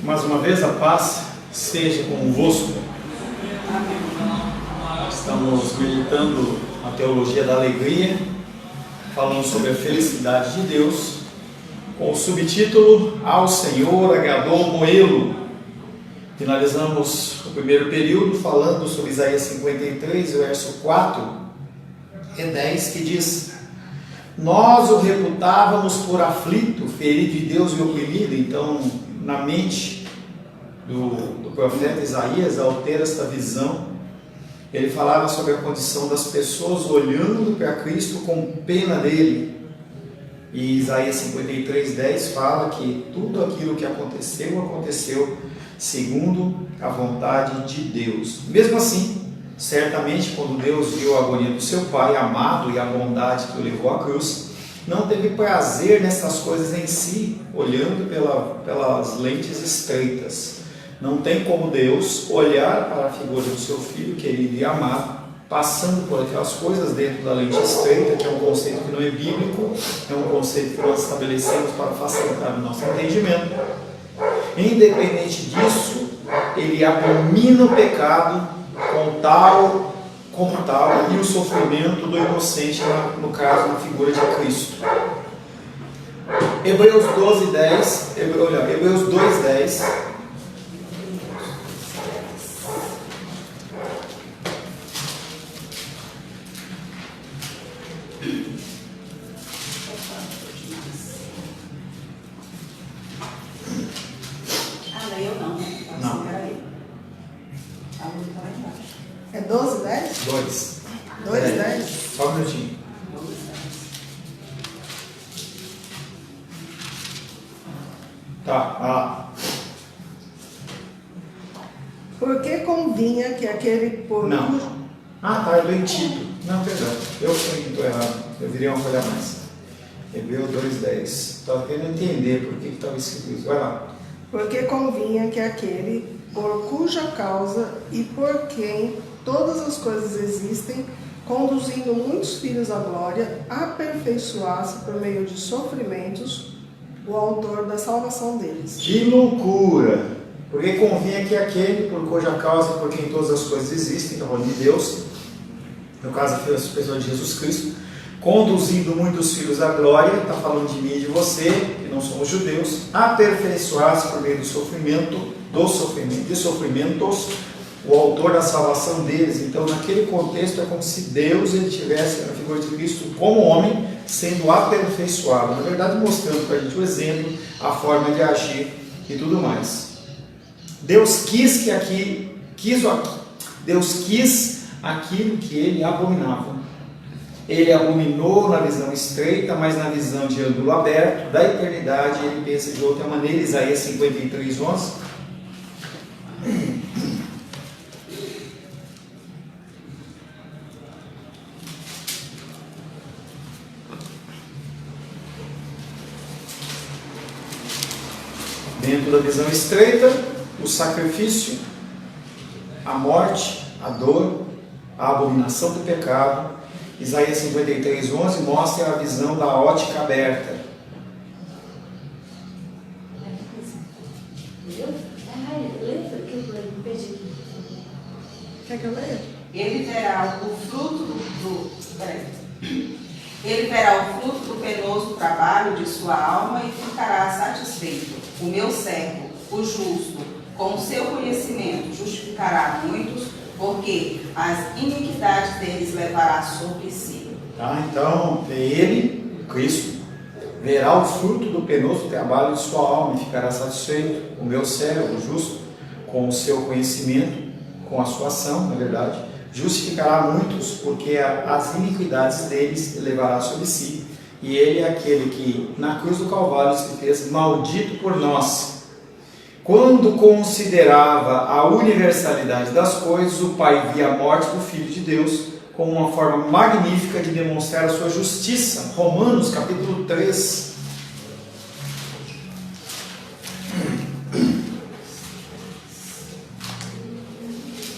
Mais uma vez, a paz seja convosco. Estamos meditando a teologia da alegria, falando sobre a felicidade de Deus, com o subtítulo Ao Senhor agradou Moê-lo. Finalizamos o primeiro período falando sobre Isaías 53, verso 4 e 10, que diz: nós o reputávamos por aflito, ferido de Deus e oprimido. Então, na mente do profeta Isaías, ao ter esta visão, ele falava sobre a condição das pessoas olhando para Cristo com pena dele. E Isaías 53, 10 fala que tudo aquilo que aconteceu segundo a vontade de Deus. Mesmo assim, certamente, quando Deus viu a agonia do seu Pai amado e a bondade que o levou à cruz, não teve prazer nessas coisas em si, olhando pelas lentes estreitas. Não tem como Deus olhar para a figura do seu Filho querido e amado, passando por aquelas coisas dentro da lente estreita, que é um conceito que não é bíblico, é um conceito que nós estabelecemos para facilitar o nosso entendimento. Independente disso, ele abomina o pecado como tal, e o sofrimento do inocente, no caso, na figura de Cristo. Hebreus 2:10. É 12, 10? 2. 10? Só um minutinho. Tá, Porque convinha que aquele povo... Não. Tá, eu li Tito. Não, perdão. Eu estou errado. Eu viria uma olhar mais. Hebreus 2:10. Estava querendo entender por que estava escrito isso. Vai lá. Porque convinha que aquele por cuja causa e por quem todas as coisas existem, conduzindo muitos filhos à glória, aperfeiçoasse por meio de sofrimentos o autor da salvação deles. Que loucura! Porque convinha que aquele por cuja causa e por quem todas as coisas existem, está falando de Deus, no caso aqui a pessoa de Jesus Cristo, conduzindo muitos filhos à glória, está falando de mim e de você, que não somos judeus, aperfeiçoasse por meio de sofrimentos, o autor da salvação deles. Então, naquele contexto, é como se Deus ele tivesse na figura de Cristo como homem, sendo aperfeiçoado, na verdade mostrando para a gente o exemplo, a forma de agir e tudo mais. Deus quis aquilo que ele abominava. Ele abominou na visão estreita, mas na visão de ângulo aberto, da eternidade, ele pensa de outra maneira. Isaías 53, 11. Dentro da visão estreita, o sacrifício, a morte, a dor, a abominação do pecado. Isaías 53, 11 mostra a visão da ótica aberta. Quer que eu leia? Ele verá o fruto do penoso trabalho de sua alma e ficará satisfeito. O meu servo, o justo, com o seu conhecimento justificará muitos, porque as iniquidades deles levará sobre si. Então, ele, Cristo, verá o fruto do penoso trabalho de sua alma e ficará satisfeito. O meu servo, o justo, com o seu conhecimento, com a sua ação, na verdade, justificará muitos, porque as iniquidades deles levará sobre si. E ele é aquele que, na cruz do Calvário, se fez maldito por nós. Quando considerava a universalidade das coisas, o Pai via a morte do Filho de Deus como uma forma magnífica de demonstrar a sua justiça. Romanos capítulo 3.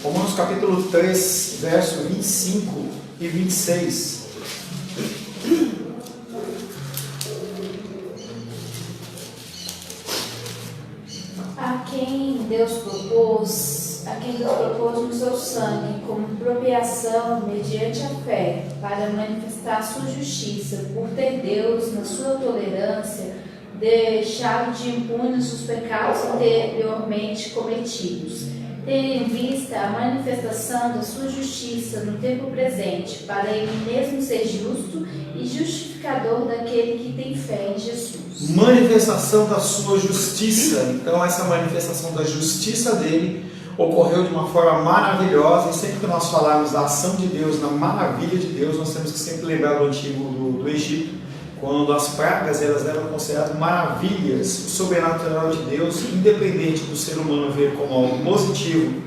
Romanos capítulo 3, verso 25 e 26. A quem Deus propôs no seu sangue como propriação mediante a fé, para manifestar sua justiça, por ter Deus, na sua tolerância, deixado de impunes os pecados anteriormente cometidos, tendo em vista a manifestação da sua justiça no tempo presente, para ele mesmo ser justo e justificador daquele que tem fé em Jesus. Manifestação da sua justiça. Então essa manifestação da justiça dele ocorreu de uma forma maravilhosa, e sempre que nós falarmos da ação de Deus, na maravilha de Deus, nós temos que sempre lembrar do antigo do Egito, quando as pragas elas eram consideradas maravilhas sobrenatural de Deus, independente do ser humano ver como algo positivo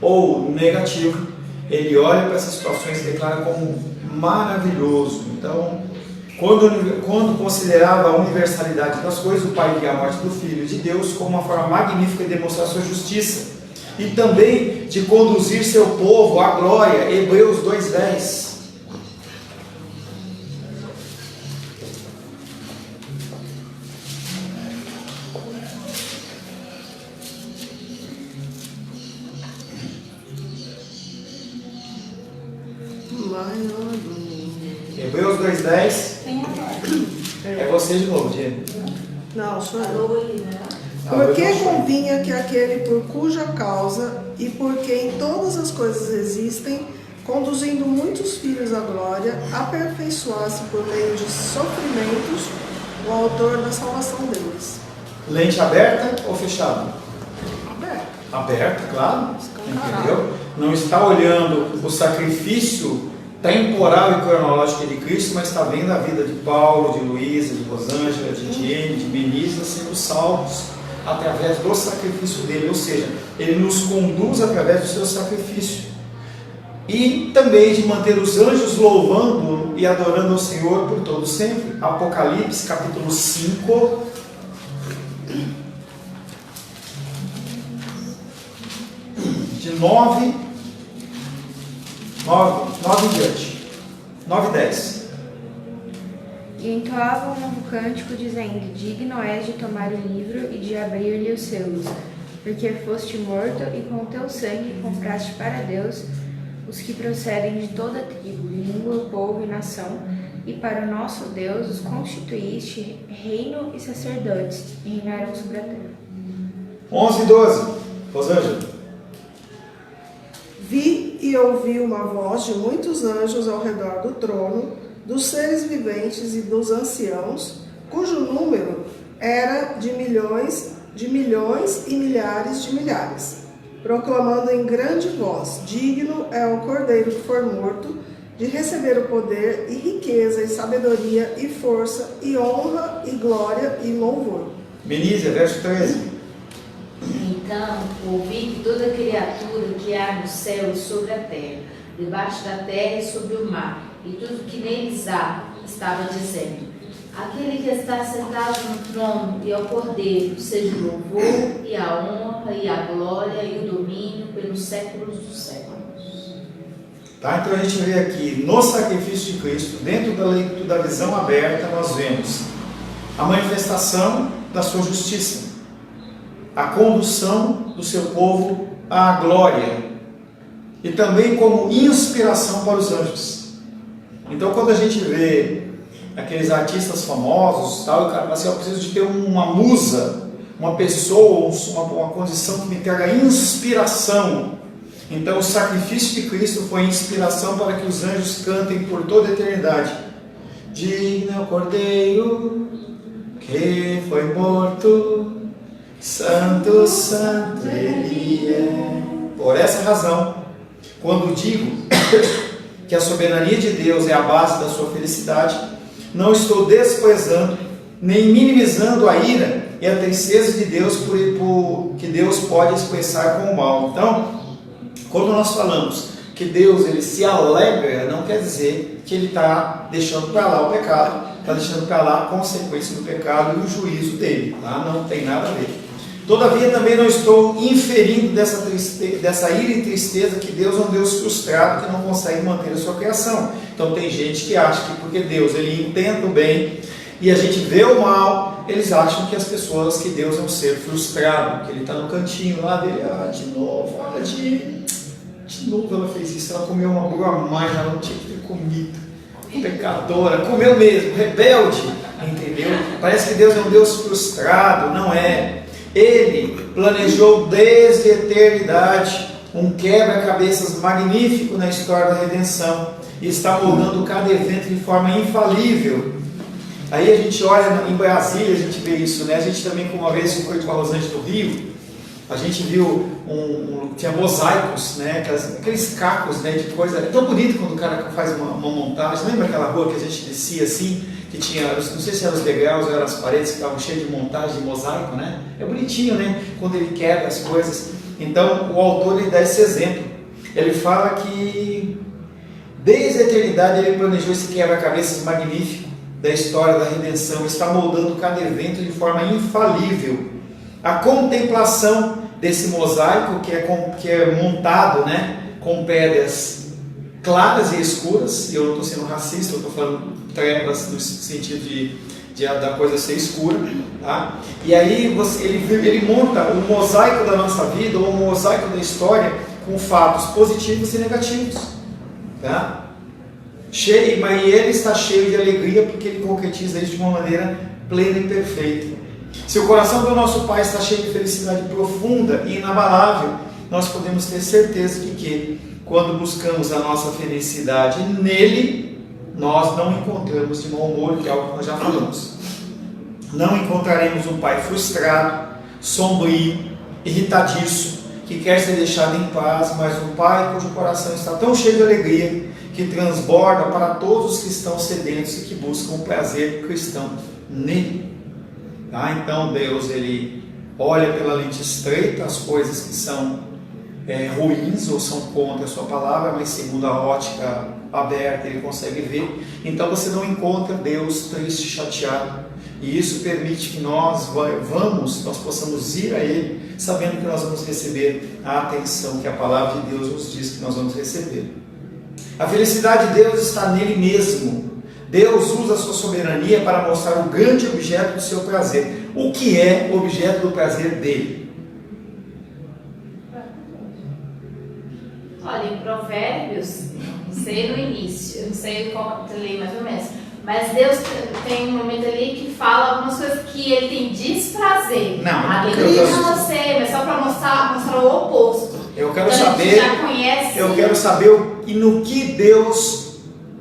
ou negativo, ele olha para essas situações e declara como maravilhoso. Então, quando considerava a universalidade das coisas, o Pai via a morte do Filho de Deus como uma forma magnífica de demonstrar sua justiça e também de conduzir seu povo à glória. Hebreus 2:10. Hebreus 2:10. É você de novo, Diego. Não, sou eu. Falou aí, né? Porque convinha que aquele por cuja causa e por quem todas as coisas existem, conduzindo muitos filhos à glória, aperfeiçoasse por meio de sofrimentos o autor da salvação deles. Lente aberta ou fechada? Aberto. Aberta, claro. Entendeu? Não está olhando o sacrifício temporal e cronológico de Cristo, mas está vendo a vida de Paulo, de Luísa, de Rosângela, de Diene, de Benisa sendo salvos através do sacrifício dele, ou seja, ele nos conduz através do seu sacrifício. E também de manter os anjos louvando e adorando ao Senhor por todo sempre. Apocalipse capítulo 5. De 9 em diante. 9 e 10. E entoava um novo cântico, dizendo: Digno és de tomar o livro e de abrir-lhe os selos, porque foste morto e com teu sangue compraste para Deus os que procedem de toda tribo, língua, povo e nação, e para o nosso Deus os constituíste reino e sacerdotes, e reinarão sobre a terra. 11 e 12. Rosângela. Vi e ouvi uma voz de muitos anjos ao redor do trono, dos seres viventes e dos anciãos, cujo número era de milhões e milhares de milhares, proclamando em grande voz: Digno é o Cordeiro que for morto de receber o poder e riqueza e sabedoria e força e honra e glória e louvor. Benícia, verso 13. Então ouvi que toda criatura que há no céu e sobre a terra, debaixo da terra e sobre o mar, e tudo que neles há, estava dizendo: Aquele que está sentado no trono e ao Cordeiro, seja o louvor e a honra e a glória e o domínio pelos séculos dos séculos. Tá? Então a gente vê aqui no sacrifício de Cristo, dentro da leitura da visão aberta, nós vemos a manifestação da sua justiça, a condução do seu povo à glória e também como inspiração para os anjos. Então quando a gente vê aqueles artistas famosos, tal, o cara fala assim: eu preciso de ter uma musa, uma pessoa, uma condição que me traga inspiração. Então o sacrifício de Cristo foi inspiração para que os anjos cantem por toda a eternidade: Digno é o Cordeiro que foi morto, Santo, Santo Ele é. Por essa razão, quando digo que a soberania de Deus é a base da sua felicidade, não estou desprezando nem minimizando a ira e a tristeza de Deus por que Deus pode expressar com o mal. Então, quando nós falamos que Deus ele se alegra, não quer dizer que ele está deixando para lá o pecado, está deixando para lá a consequência do pecado e o juízo dele, tá? Não tem nada a ver. Todavia também não estou inferindo dessa ira e tristeza que Deus é um Deus frustrado que não consegue manter a sua criação. Então tem gente que acha que porque Deus ele intenta o bem, e a gente vê o mal, eles acham que as pessoas, que Deus é um ser frustrado, que ele está no cantinho lá dele, de novo, olha, de novo ela fez isso, ela comeu uma boa mais, ela não tinha que ter comido, pecadora, comeu mesmo, rebelde, entendeu? Parece que Deus é um Deus frustrado, não é. Ele planejou desde a eternidade um quebra-cabeças magnífico na história da redenção e está moldando cada evento de forma infalível. Aí a gente olha em Brasília, a gente vê isso, né? A gente também, como uma vez foi com a Rosângela do Rio, a gente viu tinha mosaicos, né? Aqueles cacos, né? De coisa. É tão bonito quando o cara faz uma montagem. Lembra aquela rua que a gente descia assim, que tinha, não sei se eram os degraus ou eram as paredes que estavam cheias de montagem de mosaico, né? É bonitinho, né? Quando ele quebra as coisas. Então o autor ele dá esse exemplo. Ele fala que desde a eternidade ele planejou esse quebra-cabeças magnífico da história da redenção, está moldando cada evento de forma infalível. A contemplação desse mosaico que é montado, né, com pedras claras e escuras, e eu não estou sendo racista, eu estou falando trevas no sentido da coisa ser escura, tá? E aí ele monta o mosaico da nossa vida, ou o mosaico da história, com fatos positivos e negativos, tá? E ele está cheio de alegria porque ele concretiza isso de uma maneira plena e perfeita. Se o coração do nosso Pai está cheio de felicidade profunda e inabalável, nós podemos ter certeza de que, quando buscamos a nossa felicidade nele, nós não encontramos de mau humor, que é algo que nós já falamos. Não encontraremos um Pai frustrado, sombrio, irritadiço, que quer ser deixado em paz, mas um Pai cujo coração está tão cheio de alegria, que transborda para todos os que estão sedentos e que buscam o prazer cristão nele. Tá? Então Deus ele olha pela lente estreita as coisas que são ruins ou são contra a sua palavra, mas segundo a ótica aberta ele consegue ver. Então você não encontra Deus triste, chateado, e isso permite que nós possamos ir a Ele, sabendo que nós vamos receber a atenção que a palavra de Deus nos diz que nós vamos receber. A felicidade de Deus está nele mesmo. Deus usa a sua soberania para mostrar o grande objeto do seu prazer. O que é o objeto do prazer dele? Olha, em Provérbios, não sei no início, eu não sei como ler mais ou menos, mas Deus tem um momento ali que fala algumas coisas que ele tem desprazer. Não, não sei, mas só para mostrar o oposto. Eu quero então, saber. Já conhece. Eu quero saber no que Deus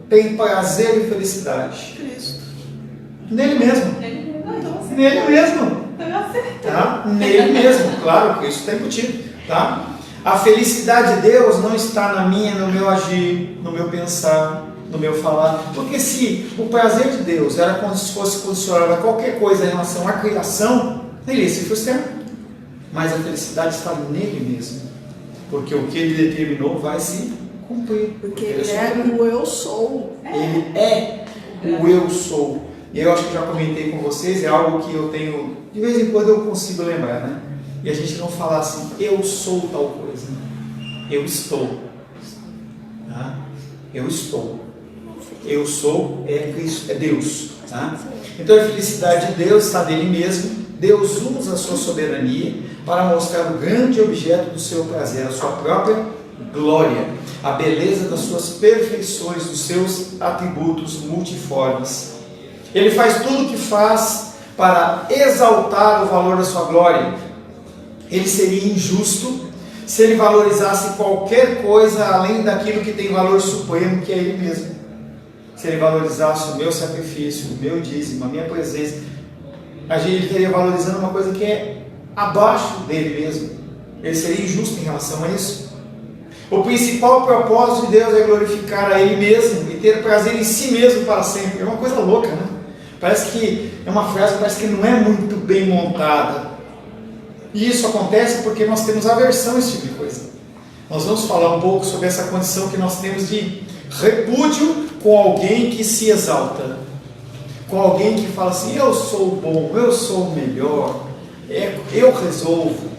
tem prazer e felicidade. Cristo. Nele mesmo. Nele mesmo. Tá? Nele mesmo, claro, que isso está embutido. Tá? A felicidade de Deus não está na minha, no meu agir, no meu pensar, no meu falar. Porque se o prazer de Deus era como se fosse condicionado a qualquer coisa em relação à criação, ele ia se frustrar. Mas a felicidade está nele mesmo. Porque o que ele determinou vai se cumprir. Porque ele é o eu sou. Ele é o eu sou. E eu acho que já comentei com vocês, é algo que eu tenho, de vez em quando eu consigo lembrar, né? E a gente não falar assim, eu sou tal coisa. Eu estou. Tá? Eu estou. Eu sou é Cristo, é Deus. Tá? Então a felicidade de Deus está nele mesmo. Deus usa a sua soberania para mostrar o grande objeto do seu prazer, a sua própria glória, a beleza das suas perfeições, dos seus atributos multiformes. Ele faz tudo o que faz para exaltar o valor da sua glória. Ele seria injusto se ele valorizasse qualquer coisa além daquilo que tem valor supremo, que é ele mesmo. Se ele valorizasse o meu sacrifício, o meu dízimo, a minha presença, ele estaria valorizando uma coisa que é abaixo dele mesmo. Ele seria injusto em relação a isso. O principal propósito de Deus é glorificar a Ele mesmo e ter prazer em si mesmo para sempre. É uma coisa louca, né? Parece que é uma frase que parece que não é muito bem montada. E isso acontece porque nós temos aversão a esse tipo de coisa. Nós vamos falar um pouco sobre essa condição que nós temos de repúdio com alguém que se exalta. Com alguém que fala assim, eu sou bom, eu sou o melhor, eu resolvo.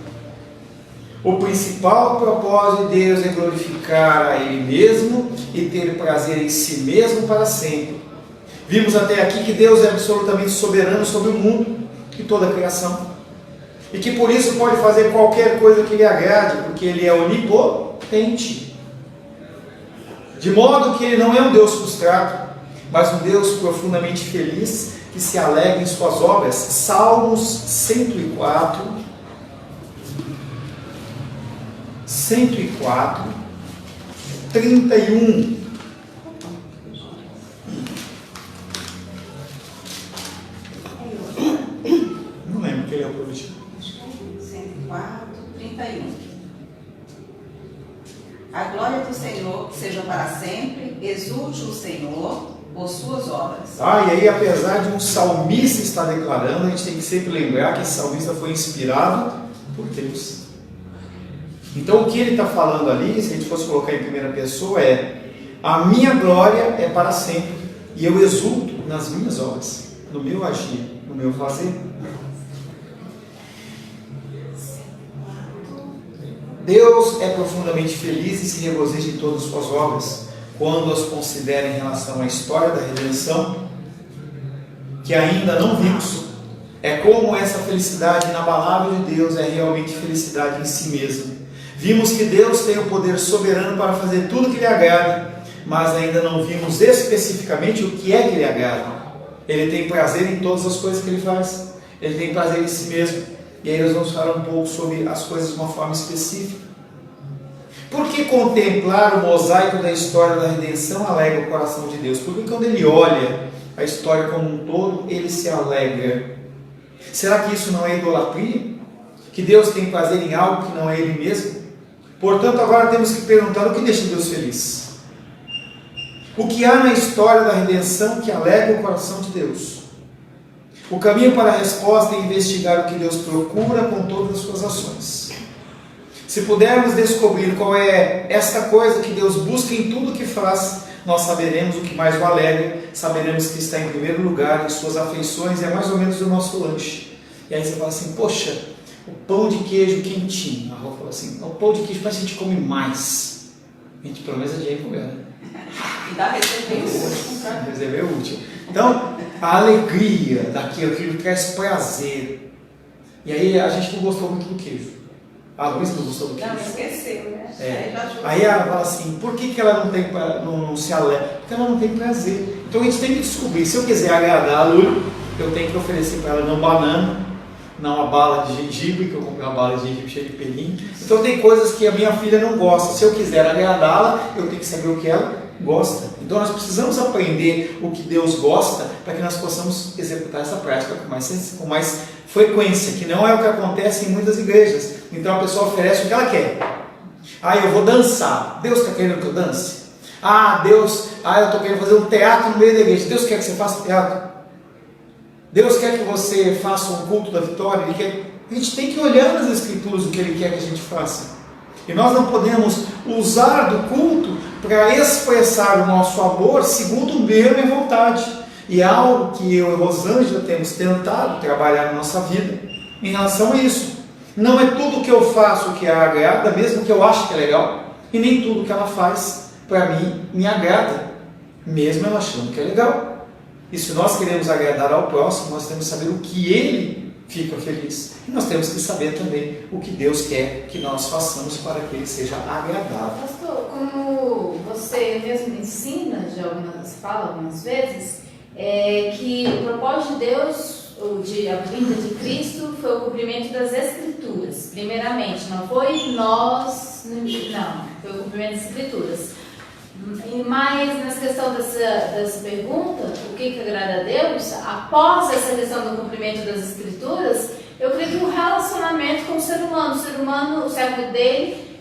O principal propósito de Deus é glorificar a Ele mesmo e ter prazer em si mesmo para sempre. Vimos até aqui que Deus é absolutamente soberano sobre o mundo e toda a criação. E que por isso pode fazer qualquer coisa que lhe agrade, porque Ele é onipotente. De modo que Ele não é um Deus frustrado, mas um Deus profundamente feliz, que se alegra em suas obras. Salmos 104, 31. Não lembro que ele é o último. 104, 31. A glória do Senhor seja para sempre, exulte o Senhor por suas obras. E aí, apesar de um salmista estar declarando, a gente tem que sempre lembrar que esse salmista foi inspirado por Deus. Então, o que ele está falando ali, se a gente fosse colocar em primeira pessoa, é: a minha glória é para sempre, e eu exulto nas minhas obras, no meu agir, no meu fazer. Deus é profundamente feliz e se regozija em todas as suas obras, quando as considera em relação à história da redenção, que ainda não vimos. É como essa felicidade inabalável de Deus é realmente felicidade em si mesma. Vimos que Deus tem o poder soberano para fazer tudo que lhe agrada, mas ainda não vimos especificamente o que é que lhe agrada. Ele tem prazer em todas as coisas que ele faz. Ele tem prazer em si mesmo. E aí nós vamos falar um pouco sobre as coisas de uma forma específica. Por que contemplar o mosaico da história da redenção alegra o coração de Deus? Porque quando ele olha a história como um todo, ele se alegra. Será que isso não é idolatria? Que Deus tem prazer em algo que não é Ele mesmo? Portanto, agora temos que perguntar: o que deixa Deus feliz? O que há na história da redenção que alegra o coração de Deus? O caminho para a resposta é investigar o que Deus procura com todas as suas ações. Se pudermos descobrir qual é esta coisa que Deus busca em tudo o que faz, nós saberemos o que mais o alegra, saberemos que está em primeiro lugar em suas afeições, é mais ou menos o nosso lanche. E aí você fala assim: poxa, o pão de queijo quentinho. A Rô fala assim: o pão de queijo parece que a gente come mais. A gente pelo menos é dinheiro comer, né? E dá receber o último. Receber o último. Então, a alegria daquilo, aquilo traz prazer. E aí a gente não gostou muito do queijo. A Luísa não gostou do queijo. Não, esqueceu, né? Aí ela fala assim: por que ela não se alegra? Porque ela não tem prazer. Então a gente tem que descobrir. Se eu quiser agradar a Lúlia, eu tenho que oferecer para ela não banana, não uma bala de gengibre, que eu comprei uma bala de gengibre cheia de pelinho. Então tem coisas que a minha filha não gosta. Se eu quiser agradá-la, eu tenho que saber o que ela gosta. Então nós precisamos aprender o que Deus gosta para que nós possamos executar essa prática com mais frequência, que não é o que acontece em muitas igrejas. Então a pessoa oferece o que ela quer. Eu vou dançar. Deus está querendo que eu dance? Eu estou querendo fazer um teatro no meio da igreja. Deus quer que você faça teatro? Deus quer que você faça um culto da vitória? A gente tem que olhar nas escrituras o que Ele quer que a gente faça. E nós não podemos usar do culto para expressar o nosso amor segundo o meu e minha vontade. E é algo que eu e Rosângela temos tentado trabalhar na nossa vida em relação a isso. Não é tudo que eu faço que a agrada, mesmo que eu ache que é legal, e nem tudo que ela faz para mim me agrada, mesmo ela achando que é legal. E se nós queremos agradar ao próximo, nós temos que saber o que ele fica feliz. E nós temos que saber também o que Deus quer que nós façamos para que ele seja agradável. Pastor, como você mesmo ensina, fala algumas vezes, que o propósito de Deus, a vinda de Cristo, foi o cumprimento das Escrituras. Primeiramente, não foi nós, não, foi o cumprimento das Escrituras. Mas nessa questão dessa pergunta, o que agrada a Deus, após essa questão do cumprimento das Escrituras, eu creio que o relacionamento com o ser humano, o servo dele,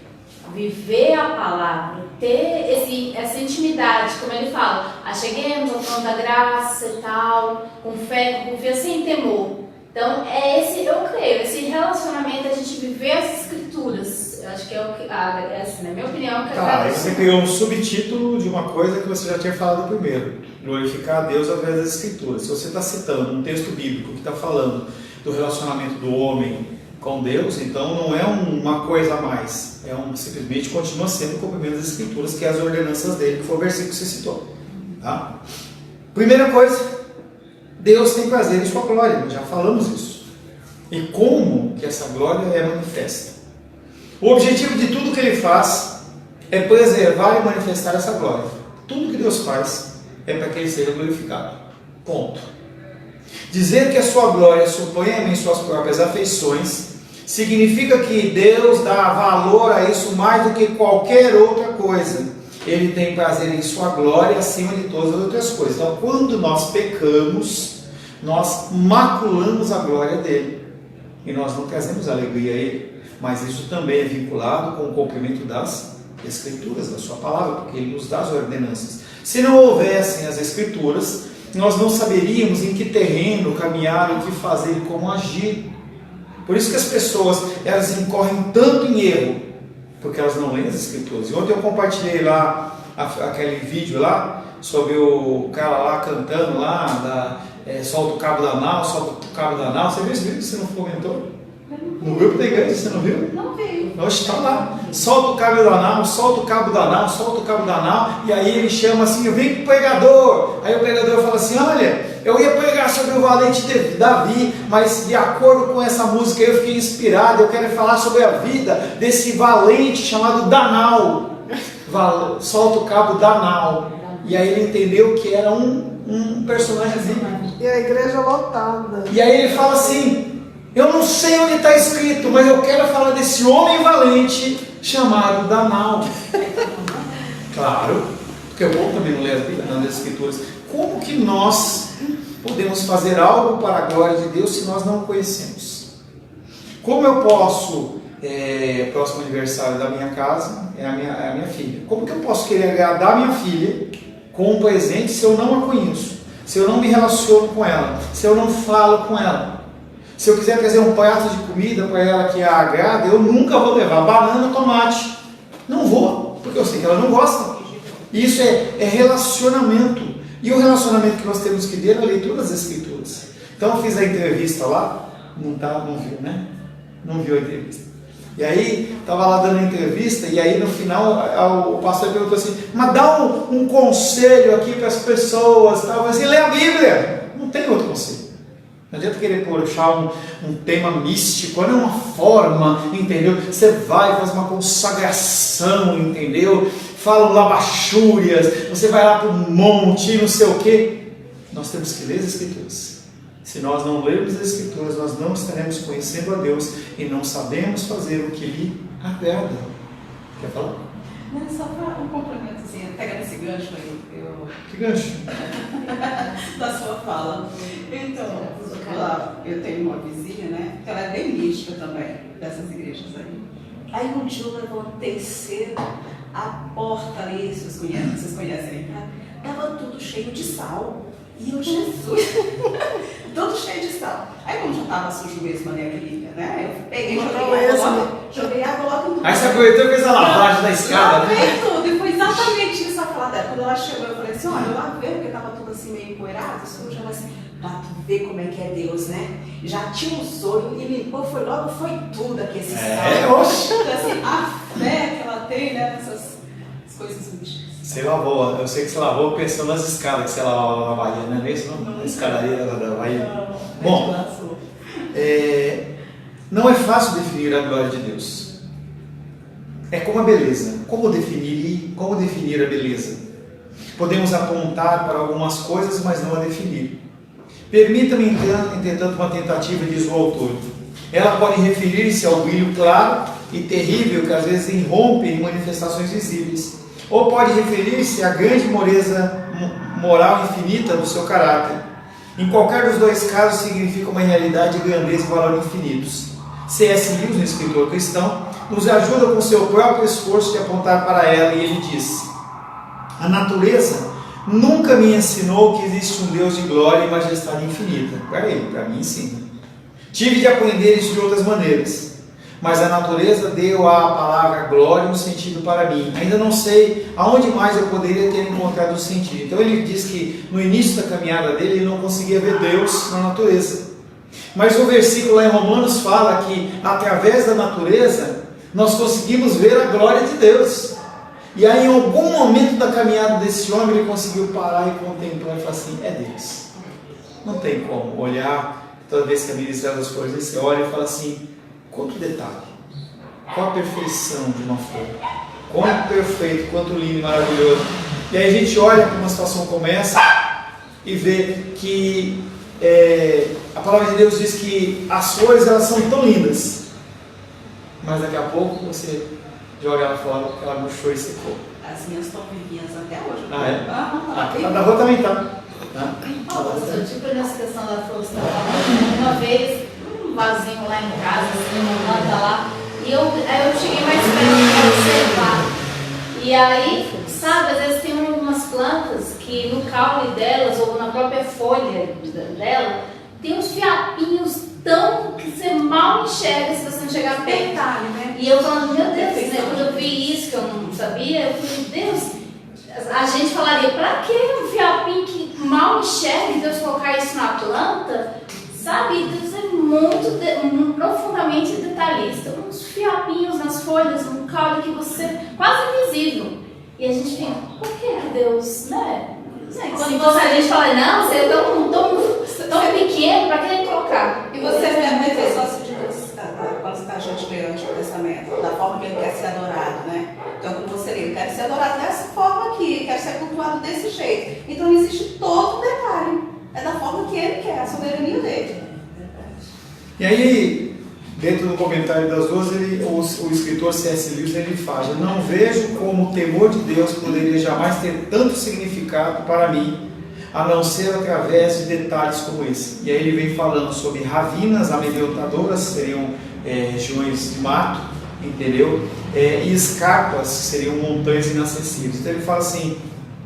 viver a palavra, ter essa intimidade, como ele fala, acheguemos ao trono da graça e tal, com fé, com confiança, sem temor. Então, eu creio, esse relacionamento, a gente viver as Escrituras. Eu acho que é o que, na minha opinião, que aí você criou um subtítulo de uma coisa que você já tinha falado primeiro: glorificar a Deus através das Escrituras. Se você está citando um texto bíblico que está falando do relacionamento do homem com Deus, então não é uma coisa a mais, simplesmente continua sendo o cumprimento das Escrituras, que é as ordenanças dele, que foi o versículo que você citou. Tá? Primeira coisa, Deus tem prazer em sua glória, nós já falamos isso. E como que essa glória é manifesta? O objetivo de tudo que Ele faz é preservar e manifestar essa glória. Tudo que Deus faz é para que Ele seja glorificado. Ponto. Dizer que a sua glória é suprema em suas próprias afeições significa que Deus dá valor a isso mais do que qualquer outra coisa. Ele tem prazer em sua glória acima de todas as outras coisas. Então, quando nós pecamos, nós maculamos a glória dele. E nós não trazemos alegria a ele. Mas isso também é vinculado com o cumprimento das Escrituras, da sua palavra, porque ele nos dá as ordenanças. Se não houvessem as Escrituras, nós não saberíamos em que terreno caminhar, o que fazer e como agir. Por isso que as pessoas, elas incorrem tanto em erro, porque elas não leem as Escrituras. E ontem eu compartilhei lá aquele vídeo lá sobre o cara lá cantando lá, solta o cabo da nau, solta o cabo da nau. Você viu esse vídeo? Você não comentou? No grupo da igreja, você não viu? Não vi. Hoje está lá, solta o cabo da nau, solta o cabo da nau, solta o cabo da nau, e aí ele chama assim, eu venho com o pregador. Aí o pregador fala assim, olha, eu ia pregar sobre o valente Davi, mas de acordo com essa música eu fiquei inspirado, eu quero falar sobre a vida desse valente chamado Danau. Solta o cabo Danau. E aí ele entendeu que era um personagem bíblico. E a igreja lotada. E aí ele fala assim, eu não sei onde está escrito, mas eu quero falar desse homem valente chamado Danau. Claro, porque o povo também não lê a Bíblia, não lê as Escrituras. Como que nós podemos fazer algo para a glória de Deus se nós não o conhecemos? Como eu posso, próximo aniversário da minha casa, é a minha filha. Como que eu posso querer agradar a minha filha com um presente se eu não a conheço? Se eu não me relaciono com ela? Se eu não falo com ela? Se eu quiser trazer um prato de comida para ela que a agrada, eu nunca vou levar banana, tomate. Não vou, porque eu sei que ela não gosta. Isso é relacionamento. E o relacionamento que nós temos que ter é a leitura das Escrituras. Então eu fiz a entrevista lá, não viu, né? Não viu a entrevista. E aí, estava lá dando a entrevista, e aí no final o pastor perguntou assim, mas dá um conselho aqui para as pessoas, tal, assim, lê a Bíblia. Não tem outro conselho. Não adianta querer puxar um tema místico, não é uma forma, entendeu? Você vai, faz uma consagração, entendeu? Fala labachúrias, você vai lá para um monte, não sei o quê. Nós temos que ler as Escrituras. Se nós não lermos as Escrituras, nós não estaremos conhecendo a Deus e não sabemos fazer o que lhe agrada. Quer falar? Não, só para um complemento, assim, pegando esse gancho aí. Que gancho? Da sua fala. Então, lá, eu tenho uma vizinha, né? Que ela é bem mística também, dessas igrejas aí. Aí um dia eu levantei cedo, a porta ali, vocês conhecem, tá? Tava tudo cheio de sal. E eu, Jesus, tudo cheio de sal. Aí como já estava sujo mesmo ali aquele dia, né? Eu peguei, joguei água logo no tudo. Aí você aproveitou e fez a lavagem da escada, né? Tudo, e foi exatamente isso a falar dela. Quando ela chegou, eu falei assim, olha, eu lavei, porque estava tudo assim meio empoeirado, sujo, ela assim, pra tu ver como é que é Deus, né? Já te usou e limpou, foi tudo aqui, esse sal. Oxe! Assim, a fé que ela tem, né, nessas coisas místicas. Você lavou, eu sei que você lavou pensando nas escadas que você lavava na Bahia, não é isso? Não? Na escadaria da Bahia. Bom, não é fácil definir a glória de Deus. É como a beleza. Como definir a beleza? Podemos apontar para algumas coisas, mas não a definir. Permita-me, entretanto, uma tentativa, diz o autor. Ela pode referir-se ao brilho claro e terrível que às vezes irrompe em manifestações visíveis. Ou pode referir-se à grande moreza moral infinita do seu caráter. Em qualquer dos dois casos significa uma realidade de grandeza e valor infinitos. C.S. Lewis, um escritor cristão, nos ajuda com seu próprio esforço de apontar para ela, e ele diz: a natureza nunca me ensinou que existe um Deus de glória e majestade infinita. Para mim sim. Tive de aprender isso de outras maneiras. Mas a natureza deu à palavra glória um sentido para mim. Ainda não sei aonde mais eu poderia ter encontrado o sentido. Então ele diz que no início da caminhada dele ele não conseguia ver Deus na natureza. Mas o versículo lá em Romanos fala que através da natureza nós conseguimos ver a glória de Deus. E aí, em algum momento da caminhada desse homem, ele conseguiu parar e contemplar e falar assim: é Deus. Não tem como olhar, toda vez que a Bíblia traz as coisas, você olha e fala assim: quanto detalhe, qual a perfeição de uma flor, quanto perfeito, quanto lindo e maravilhoso. E aí a gente olha para uma situação como essa e vê que a palavra de Deus diz que as flores elas são tão lindas, mas daqui a pouco você joga ela fora porque ela murchou e secou. As minhas estão vivinhas até hoje. Ah, é? Ah, A da rua também tá. Pastor, tipo nessa questão da flor, você tá falando, uma vez, um vasinho lá em casa, assim, uma planta lá, e aí eu cheguei mais perto para observar. E aí, sabe, às vezes tem umas plantas que no caule delas, ou na própria folha dela, tem uns fiapinhos tão que você mal enxerga se você não chegar perto. detalhe, né? E eu falando, meu Deus, né? Quando eu vi isso que eu não sabia, eu falei, Deus, a gente falaria, pra que um fiapinho que mal enxerga e Deus colocar isso na planta? Sabe? Deus é muito profundamente detalhista. Uns fiapinhos nas folhas, um caule que você quase invisível. E a gente fica, por que Deus, né? Quando a gente fala, não, você é tão pequeno, pra que ele colocar? E você vê a manifestação de Deus quando você está diante do Antigo Testamento, da forma que ele quer ser adorado, né? Então, como você lê, ele quer ser adorado dessa forma aqui, quer ser cultuado desse jeito. Então, existe todo o detalhe. É da forma que ele quer, a soberania dele. E aí, dentro do comentário das duas, o escritor C.S. Lewis ele fala: eu não vejo como o temor de Deus poderia jamais ter tanto significado para mim, a não ser através de detalhes como esse. E aí ele vem falando sobre ravinas amedrontadoras, seriam regiões de mato, entendeu? E escarpas, que seriam montanhas inacessíveis. Então ele fala assim: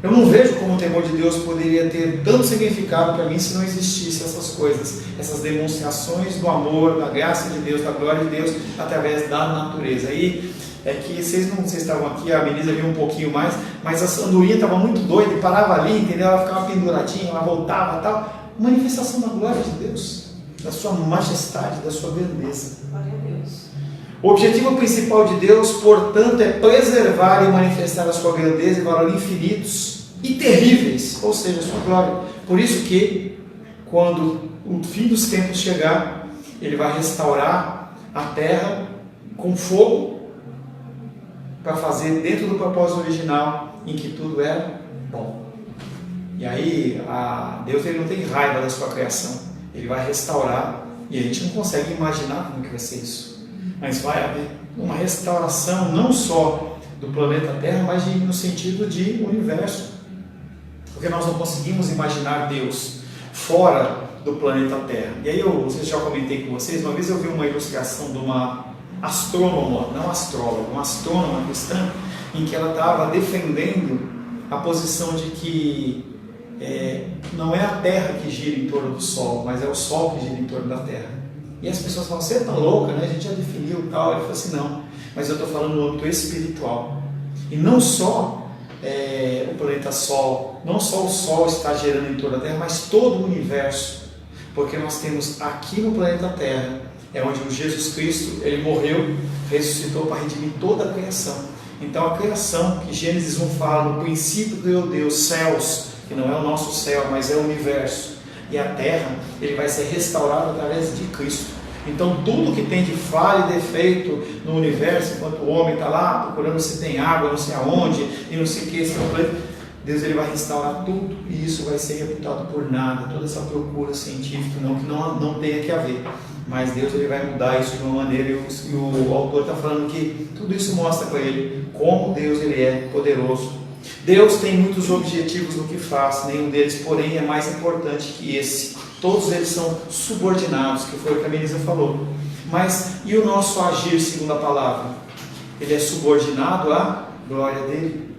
eu não vejo como o temor de Deus poderia ter tanto significado para mim se não existisse essas coisas, essas demonstrações do amor, da graça de Deus, da glória de Deus, através da natureza. Aí é que vocês não estavam aqui, a Melissa viu um pouquinho mais, mas a Sandurinha estava muito doida e parava ali, entendeu? Ela ficava penduradinha, ela voltava e tal. Manifestação da glória de Deus, da sua majestade, da sua grandeza. Glória a Deus. O objetivo principal de Deus, portanto, é preservar e manifestar a sua grandeza e valor infinitos e terríveis, ou seja, a sua glória. Por isso que, quando o fim dos tempos chegar, Ele vai restaurar a terra com fogo para fazer dentro do propósito original em que tudo era bom. E aí, Deus ele não tem raiva da sua criação, Ele vai restaurar e a gente não consegue imaginar como que vai ser isso. Mas vai haver uma restauração não só do planeta Terra, mas no sentido de universo. Porque nós não conseguimos imaginar Deus fora do planeta Terra. E aí eu já comentei com vocês, uma vez eu vi uma ilustração de uma astrônoma, não astróloga, uma astrônoma cristã, em que ela estava defendendo a posição de que não é a Terra que gira em torno do Sol, mas é o Sol que gira em torno da Terra. E as pessoas falam, você é tão louca, né? A gente já definiu tal. Ele falou assim, não, mas eu estou falando no âmbito espiritual. E não só o planeta Sol, não só o Sol está girando em torno da Terra, mas todo o universo. Porque nós temos aqui no planeta Terra, é onde o Jesus Cristo, ele morreu, ressuscitou para redimir toda a criação. Então a criação, que Gênesis 1 fala, no princípio criou Deus, céus, que não é o nosso céu, mas é o universo. E a terra, ele vai ser restaurado através de Cristo. Então tudo que tem de falha e defeito no universo, enquanto o homem está lá procurando se tem água, não sei aonde, e não sei o que, Deus ele vai restaurar tudo, e isso vai ser reputado por nada, toda essa procura científica, não que não tenha que haver. Mas Deus ele vai mudar isso de uma maneira, e o autor está falando que tudo isso mostra para ele como Deus ele é poderoso. Deus tem muitos objetivos no que faz, nenhum deles, porém, é mais importante que esse. Todos eles são subordinados, que foi o que a Melissa falou. Mas, e o nosso agir segundo a palavra? Ele é subordinado à glória dele.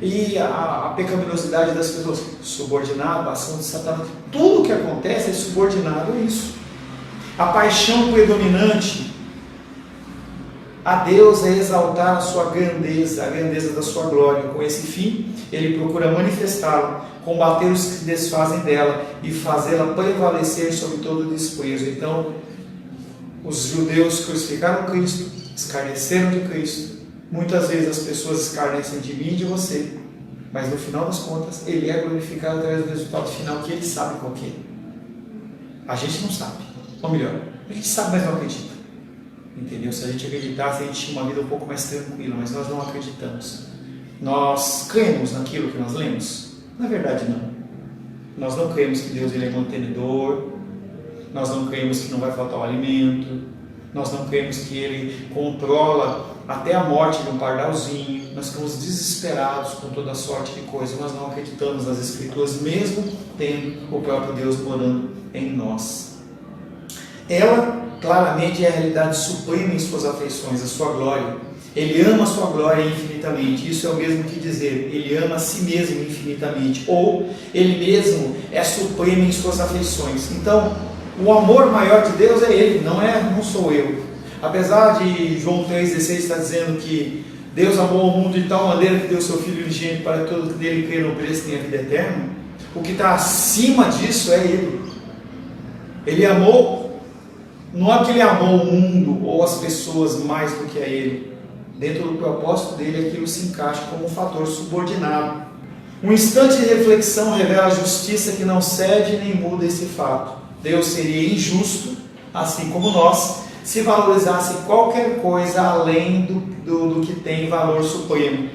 E a pecaminosidade das pessoas, subordinado à ação de Satanás. Tudo que acontece é subordinado a isso. A paixão predominante a Deus é exaltar a sua grandeza, a grandeza da sua glória. Com esse fim, ele procura manifestá-la, combater os que se desfazem dela e fazê-la prevalecer sobre todo o desprezo. Então, os judeus crucificaram Cristo, escarneceram de Cristo, Muitas vezes as pessoas escarnecem de mim e de você, mas no final das contas, Ele é glorificado através do resultado final que Ele sabe qual que é. A gente não sabe, ou melhor, a gente sabe, mas não acredita. Entendeu? Se a gente acreditasse, a gente tinha uma vida um pouco mais tranquila, mas nós não acreditamos. Nós cremos naquilo que nós lemos? Na verdade, não. Nós não cremos que Deus ele é mantenedor, nós não cremos que não vai faltar o alimento, nós não cremos que Ele controla até a morte de um pardalzinho, nós ficamos desesperados com toda a sorte de coisas, nós não acreditamos nas Escrituras, mesmo tendo o próprio Deus morando em nós. Ela, claramente, é a realidade suprema em suas afeições, a sua glória. Ele ama a sua glória infinitamente, isso é o mesmo que dizer, Ele ama a si mesmo infinitamente, ou Ele mesmo é supremo em suas afeições. Então, o amor maior de Deus é Ele, não sou eu. Apesar de João 3,16 estar dizendo que Deus amou o mundo de tal maneira que deu seu Filho unigênito para que todo que nele crê não pereça tenha vida eterna, o que está acima disso é Ele. Ele amou, não é que Ele amou o mundo ou as pessoas mais do que a Ele. Dentro do propósito dele, aquilo se encaixa como um fator subordinado. Um instante de reflexão revela a justiça que não cede nem muda esse fato. Deus seria injusto, assim como nós, se valorizasse qualquer coisa além do que tem valor supremo.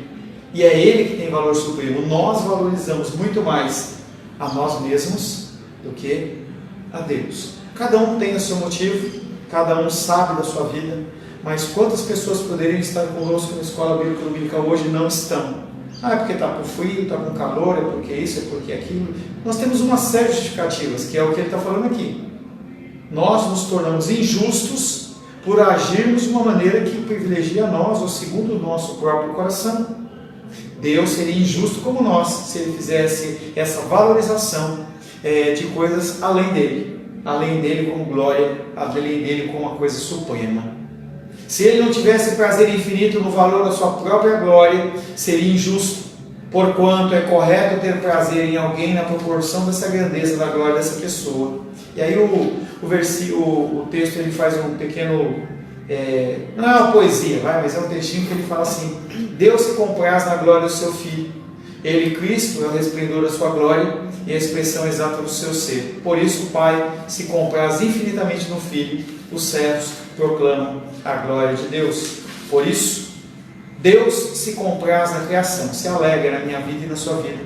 E é Ele que tem valor supremo. Nós valorizamos muito mais a nós mesmos do que a Deus. Cada um tem o seu motivo, cada um sabe da sua vida, mas quantas pessoas poderiam estar conosco na escola bíblica dominical hoje não estão? É porque está com frio, está com calor, é porque isso, é porque aquilo. Nós temos uma série de justificativas, que é o que ele está falando aqui. Nós nos tornamos injustos por agirmos de uma maneira que privilegia a nós, ou segundo o nosso próprio coração. Deus seria injusto como nós, se Ele fizesse essa valorização de coisas além dele como glória, além dele como uma coisa suprema. Se Ele não tivesse prazer infinito no valor da sua própria glória, seria injusto, porquanto é correto ter prazer em alguém na proporção dessa grandeza da glória dessa pessoa. E aí o texto ele faz um pequeno, não é uma poesia, mas é um textinho que ele fala assim: Deus se compraz na glória do seu Filho. Ele, Cristo, é o resplendor da sua glória e a expressão exata do seu ser. Por isso o Pai se compraz infinitamente no Filho. Os servos proclamam a glória de Deus. Por isso, Deus se compraz na criação, se alegra na minha vida e na sua vida,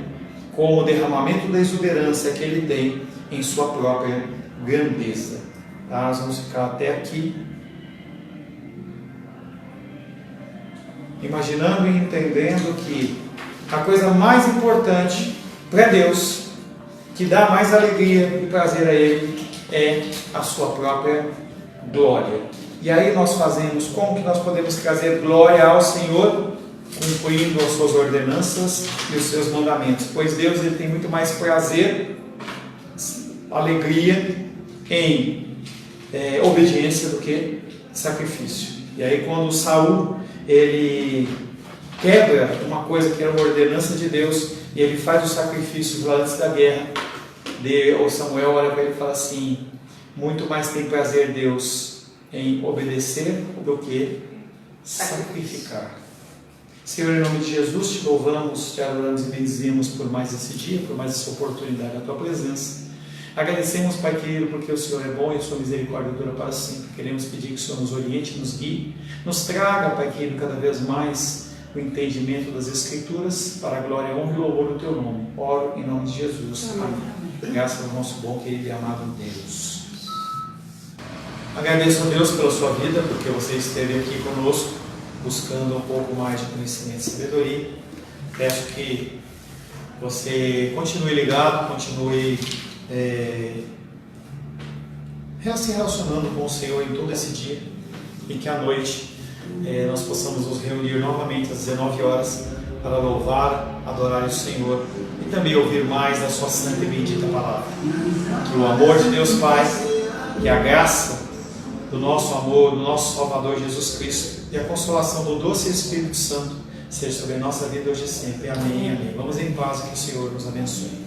com o derramamento da exuberância que Ele tem em sua própria grandeza. Tá? Nós vamos ficar até aqui, imaginando e entendendo que a coisa mais importante para Deus, que dá mais alegria e prazer a Ele, é a sua própria glória. E aí nós fazemos, como que nós podemos trazer glória ao Senhor? Cumprindo as suas ordenanças e os seus mandamentos. Pois Deus ele tem muito mais prazer, alegria em obediência do que sacrifício. E aí quando Saul ele quebra uma coisa que era uma ordenança de Deus e ele faz os sacrifícios lá antes da guerra, o Samuel olha para ele e fala assim: muito mais tem prazer Deus em obedecer do que sacrificar. Senhor, em nome de Jesus, te louvamos, te adoramos e bendizemos por mais esse dia, por mais essa oportunidade da tua presença. Agradecemos, Pai querido, porque o Senhor é bom e a sua misericórdia dura para sempre. Queremos pedir que o Senhor nos oriente, nos guie, nos traga, Pai querido, cada vez mais o entendimento das Escrituras, para a glória, honra e louvor do teu nome. Oro em nome de Jesus. Amém. Graças ao nosso bom, querido e amado Deus. Agradeço a Deus pela sua vida, porque você esteve aqui conosco, buscando um pouco mais de conhecimento e sabedoria. Peço que você continue ligado, continue se relacionando com o Senhor em todo esse dia, e que à noite nós possamos nos reunir novamente às 19 horas para louvar, adorar o Senhor e também ouvir mais da sua santa e bendita palavra. Que o amor de Deus Pai, que a graça do nosso amor, do nosso Salvador Jesus Cristo e a consolação do doce Espírito Santo seja sobre a nossa vida hoje e sempre. Amém, amém. Vamos em paz, que o Senhor nos abençoe.